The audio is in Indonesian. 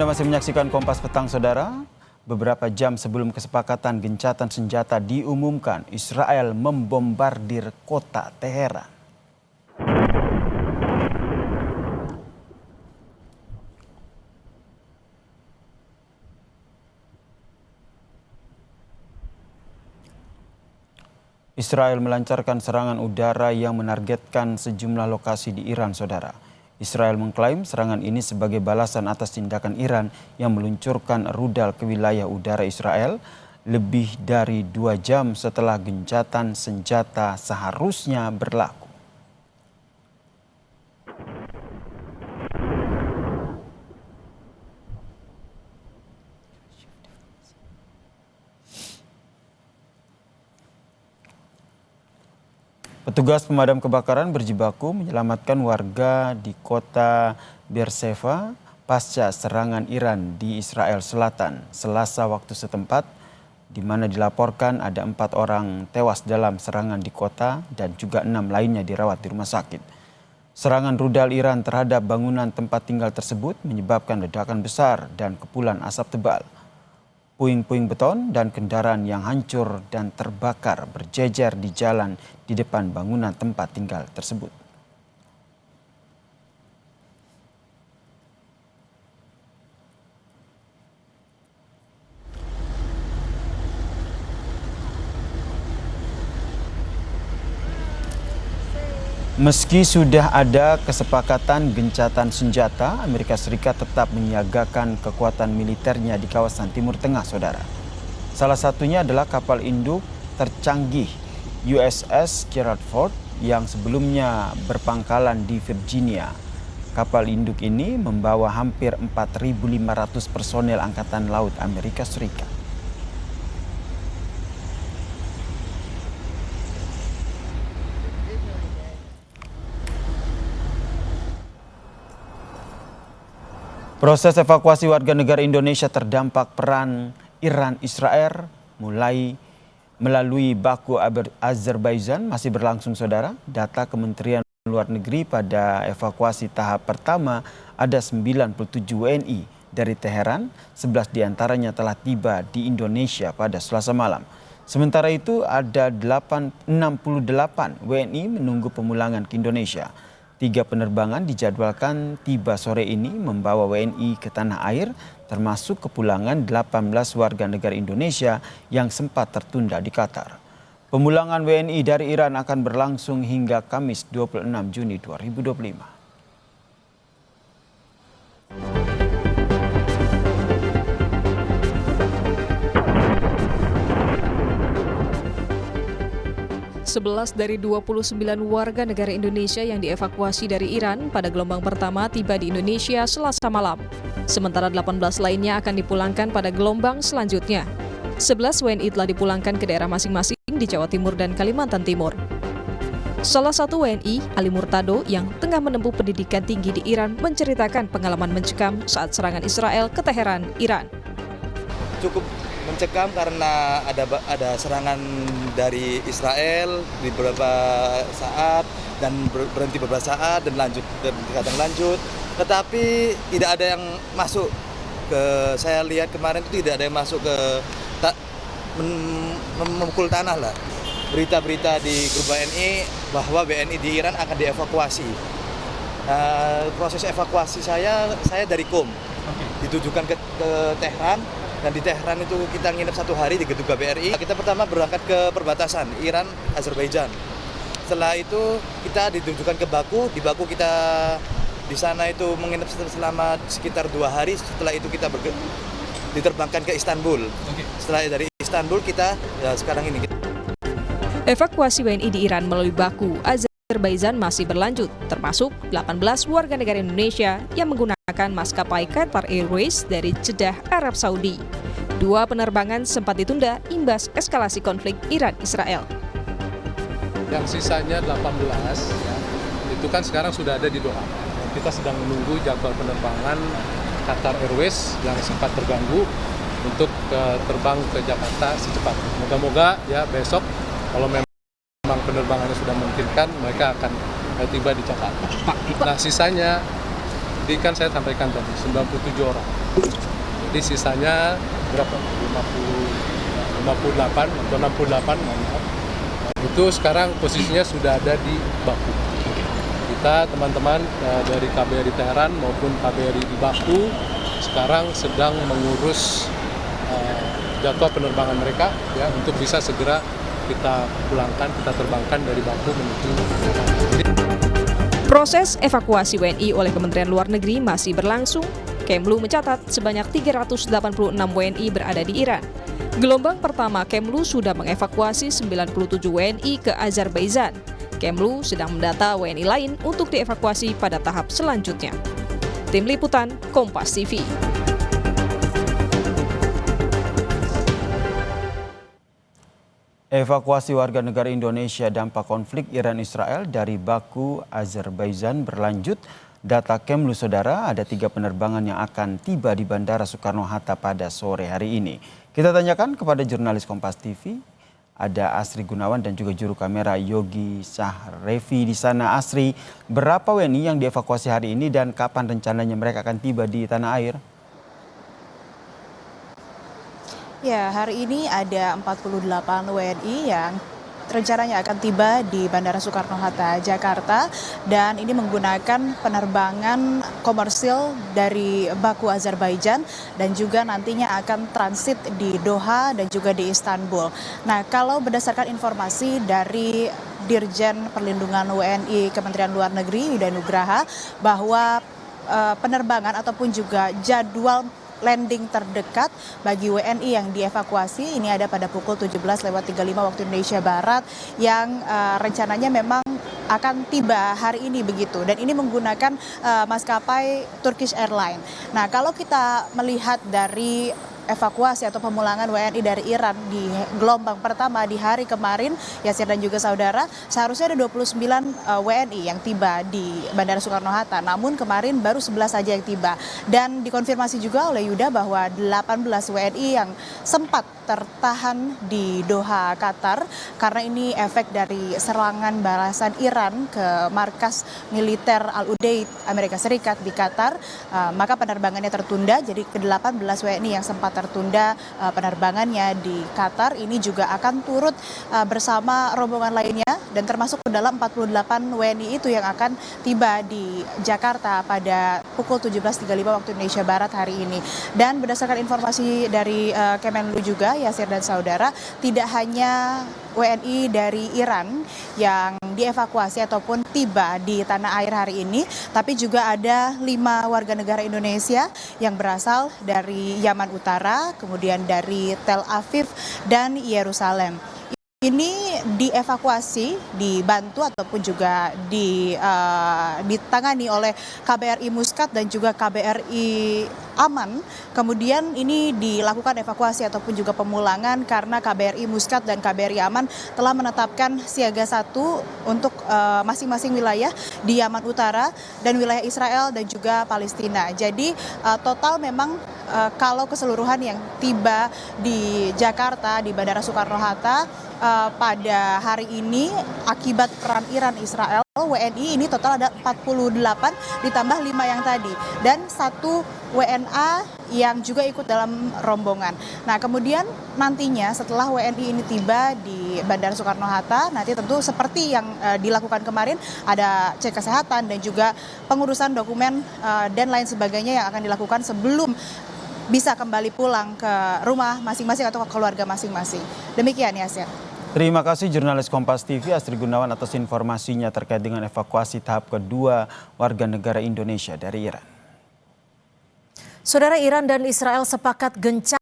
Anda masih menyaksikan Kompas Petang, Saudara. Beberapa jam sebelum kesepakatan gencatan senjata diumumkan, Israel membombardir kota Teheran. Israel melancarkan serangan udara yang menargetkan sejumlah lokasi di Iran, Saudara. Israel mengklaim serangan ini sebagai balasan atas tindakan Iran yang meluncurkan rudal ke wilayah udara Israel lebih dari 2 jam setelah gencatan senjata seharusnya berlaku. Petugas pemadam kebakaran berjibaku menyelamatkan warga di kota Beersheva pasca serangan Iran di Israel Selatan Selasa waktu setempat, di mana dilaporkan ada 4 orang tewas dalam serangan di kota dan juga 6 lainnya dirawat di rumah sakit. Serangan rudal Iran terhadap bangunan tempat tinggal tersebut menyebabkan ledakan besar dan kepulan asap tebal. Puing-puing beton dan kendaraan yang hancur dan terbakar berjejer di jalan di depan bangunan tempat tinggal tersebut. Meski sudah ada kesepakatan gencatan senjata, Amerika Serikat tetap menyiagakan kekuatan militernya di kawasan Timur Tengah, Saudara. Salah satunya adalah kapal induk tercanggih USS Gerald Ford yang sebelumnya berpangkalan di Virginia. Kapal induk ini membawa hampir 4.500 personel Angkatan Laut Amerika Serikat. Proses evakuasi warga negara Indonesia terdampak perang Iran-Israel mulai melalui Baku, Azerbaijan masih berlangsung, Saudara. Data Kementerian Luar Negeri pada evakuasi tahap pertama ada 97 WNI dari Teheran, 11 diantaranya telah tiba di Indonesia pada Selasa malam. Sementara itu ada 68 WNI menunggu pemulangan ke Indonesia. 3 penerbangan dijadwalkan tiba sore ini membawa WNI ke tanah air, termasuk kepulangan 18 warga negara Indonesia yang sempat tertunda di Qatar. Pemulangan WNI dari Iran akan berlangsung hingga Kamis 26 Juni 2025. 11 dari 29 warga negara Indonesia yang dievakuasi dari Iran pada gelombang pertama tiba di Indonesia Selasa malam. Sementara 18 lainnya akan dipulangkan pada gelombang selanjutnya. 11 WNI telah dipulangkan ke daerah masing-masing di Jawa Timur dan Kalimantan Timur. Salah satu WNI, Ali Murtado, yang tengah menempuh pendidikan tinggi di Iran, menceritakan pengalaman mencekam saat serangan Israel ke Teheran, Iran. Cukup mencekam karena ada serangan dari Israel di beberapa saat dan berhenti beberapa saat dan kadang lanjut, tetapi tidak ada yang masuk ke, saya lihat kemarin itu tidak ada yang masuk ke memukul tanah lah. Berita-berita di grup WNI bahwa WNI di Iran akan dievakuasi. Proses evakuasi saya dari KOM ditujukan ke Tehran. Dan di Tehran itu kita nginep 1 hari di gedung KBRI. Kita pertama berangkat ke perbatasan Iran, Azerbaijan. Setelah itu kita ditujukan ke Baku. Di Baku kita di sana itu menginap selama sekitar 2 hari. Setelah itu kita diterbangkan ke Istanbul. Setelah dari Istanbul kita sekarang ini. Evakuasi WNI di Iran melalui Baku, Azerbaijan masih berlanjut, termasuk 18 warga negara Indonesia yang menggunakan maskapai Qatar Airways dari Jeddah, Arab Saudi. 2 penerbangan sempat ditunda imbas eskalasi konflik Iran-Israel. Yang sisanya 18, ya, itu kan sekarang sudah ada di Doha. Kita sedang menunggu jadwal penerbangan Qatar Airways yang sempat terganggu untuk terbang ke Jakarta secepatnya. Moga-moga ya besok kalau memang penerbangannya sudah memungkinkan, mereka akan tiba di Jakarta. Nah sisanya, kan saya sampaikan tadi 97 orang. Jadi sisanya berapa? 58 atau 68, mohon maaf. Itu sekarang posisinya sudah ada di Baku. Kita teman-teman dari KBRI Teheran maupun KBRI di Baku sekarang sedang mengurus jadwal penerbangan mereka ya untuk bisa segera kita pulangkan, kita terbangkan dari Baku menuju. Proses evakuasi WNI oleh Kementerian Luar Negeri masih berlangsung. Kemlu mencatat sebanyak 386 WNI berada di Iran. Gelombang pertama Kemlu sudah mengevakuasi 97 WNI ke Azerbaijan. Kemlu sedang mendata WNI lain untuk dievakuasi pada tahap selanjutnya. Tim Liputan, Kompas TV. Evakuasi warga negara Indonesia dampak konflik Iran-Israel dari Baku, Azerbaijan berlanjut. Data Kemlu, saudara, ada 3 penerbangan yang akan tiba di Bandara Soekarno-Hatta pada sore hari ini. Kita tanyakan kepada jurnalis Kompas TV, ada Asri Gunawan dan juga juru kamera Yogi Sahrevi di sana. Asri, berapa WNI yang dievakuasi hari ini dan kapan rencananya mereka akan tiba di tanah air? Ya, hari ini ada 48 WNI yang rencananya akan tiba di Bandara Soekarno-Hatta, Jakarta, dan ini menggunakan penerbangan komersil dari Baku, Azerbaijan, dan juga nantinya akan transit di Doha dan juga di Istanbul. Nah, kalau berdasarkan informasi dari Dirjen Perlindungan WNI Kementerian Luar Negeri, Yuda Nugraha, bahwa penerbangan ataupun juga jadwal landing terdekat bagi WNI yang dievakuasi ini ada pada pukul 17.35 waktu Indonesia Barat yang rencananya memang akan tiba hari ini begitu, dan ini menggunakan maskapai Turkish Airlines. Nah, kalau kita melihat dari evakuasi atau pemulangan WNI dari Iran di gelombang pertama di hari kemarin, Yasir dan juga saudara, seharusnya ada 29 WNI yang tiba di Bandara Soekarno-Hatta, namun kemarin baru 11 saja yang tiba. Dan dikonfirmasi juga oleh Yuda bahwa 18 WNI yang sempat tertahan di Doha, Qatar, karena ini efek dari serangan balasan Iran ke markas militer Al-Udeid Amerika Serikat di Qatar, maka penerbangannya tertunda. Jadi ke-18 WNI yang sempat tertunda penerbangannya di Qatar ini juga akan turut bersama rombongan lainnya, dan termasuk ke dalam 48 WNI itu yang akan tiba di Jakarta pada pukul 17.35 waktu Indonesia Barat hari ini. Dan berdasarkan informasi dari Kemenlu juga, Yasir dan saudara, tidak hanya WNI dari Iran yang dievakuasi ataupun tiba di tanah air hari ini, tapi juga ada 5 warga negara Indonesia yang berasal dari Yaman Utara, kemudian dari Tel Aviv dan Yerusalem. Ini dievakuasi, dibantu ataupun juga ditangani oleh KBRI Muscat dan juga KBRI Aman. Kemudian ini dilakukan evakuasi ataupun juga pemulangan karena KBRI Muscat dan KBRI Aman telah menetapkan siaga 1 untuk masing-masing wilayah di Yaman Utara dan wilayah Israel dan juga Palestina. Jadi total memang kalau keseluruhan yang tiba di Jakarta di Bandara Soekarno-Hatta pada hari ini akibat perang Iran-Israel, WNI ini total ada 48 ditambah 5 yang tadi, dan 1 WNA yang juga ikut dalam rombongan. Nah, kemudian nantinya setelah WNI ini tiba di Bandara Soekarno-Hatta, nanti tentu seperti yang dilakukan kemarin, ada cek kesehatan dan juga pengurusan dokumen dan lain sebagainya yang akan dilakukan sebelum bisa kembali pulang ke rumah masing-masing atau ke keluarga masing-masing. Demikian, Yasir. Terima kasih jurnalis Kompas TV Asri Gunawan atas informasinya terkait dengan evakuasi tahap kedua warga negara Indonesia dari Iran. Saudara, Iran dan Israel sepakat gencar